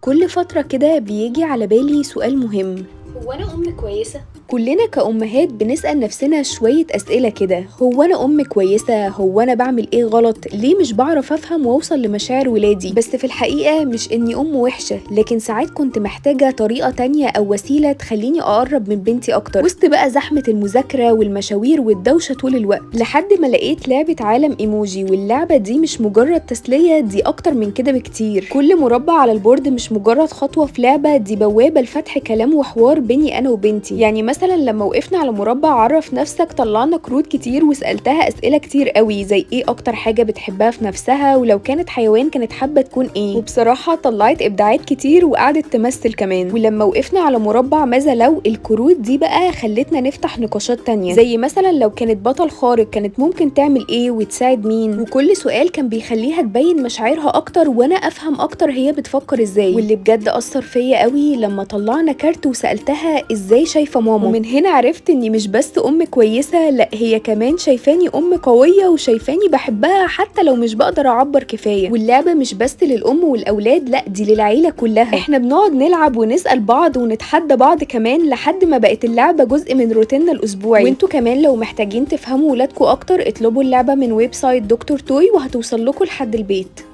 كل فترة كده بيجي على بالي سؤال مهم. هو أنا أم كويسة؟ كلنا كأمهات بنسأل نفسنا شوية أسئلة كده، هو أنا أم كويسة؟ هو أنا بعمل إيه غلط؟ ليه مش بعرف أفهم وأوصل لمشاعر ولادي؟ بس في الحقيقة مش إني أم وحشة، لكن ساعات كنت محتاجة طريقة تانية أو وسيلة تخليني أقرب من بنتي أكتر وسط بقى زحمة المذاكرة والمشاوير والدوشة طول الوقت، لحد ما لقيت لعبة عالم إيموجي. واللعبة دي مش مجرد تسلية، دي أكتر من كده بكتير. كل مربع على البورد مش مجرد خطوة في لعبة، دي بوابة لفتح كلام وحوار بيني أنا وبنتي. يعني مثلا لما وقفنا على مربع عرف نفسك، طلعنا كروت كتير وسألتها أسئلة كتير قوي، زي ايه اكتر حاجة بتحبها في نفسها، ولو كانت حيوان كانت حابة تكون ايه. وبصراحة طلعت ابداعات كتير وقعدت تمثل كمان. ولما وقفنا على مربع ماذا لو، الكروت دي بقى خلتنا نفتح نقاشات تانية، زي مثلا لو كانت بطل خارق كانت ممكن تعمل ايه وتساعد مين. وكل سؤال كان بيخليها تبين مشاعرها اكتر وانا افهم اكتر هي بتفكر ازاي. واللي بجد اثر فيا قوي لما طلعنا كارت وسألتها ازاي شايفة ماما. ومن هنا عرفت اني مش بس ام كويسة، لا هي كمان شايفاني ام قوية وشايفاني بحبها حتى لو مش بقدر اعبر كفاية. واللعبة مش بس للام والاولاد، لا دي للعيلة كلها. احنا بنقعد نلعب ونسأل بعض ونتحدى بعض كمان، لحد ما بقت اللعبة جزء من روتيننا الاسبوعي. وانتوا كمان لو محتاجين تفهموا ولادكم اكتر، اطلبوا اللعبة من ويب سايت دكتور توي وهتوصل لكم لحد البيت.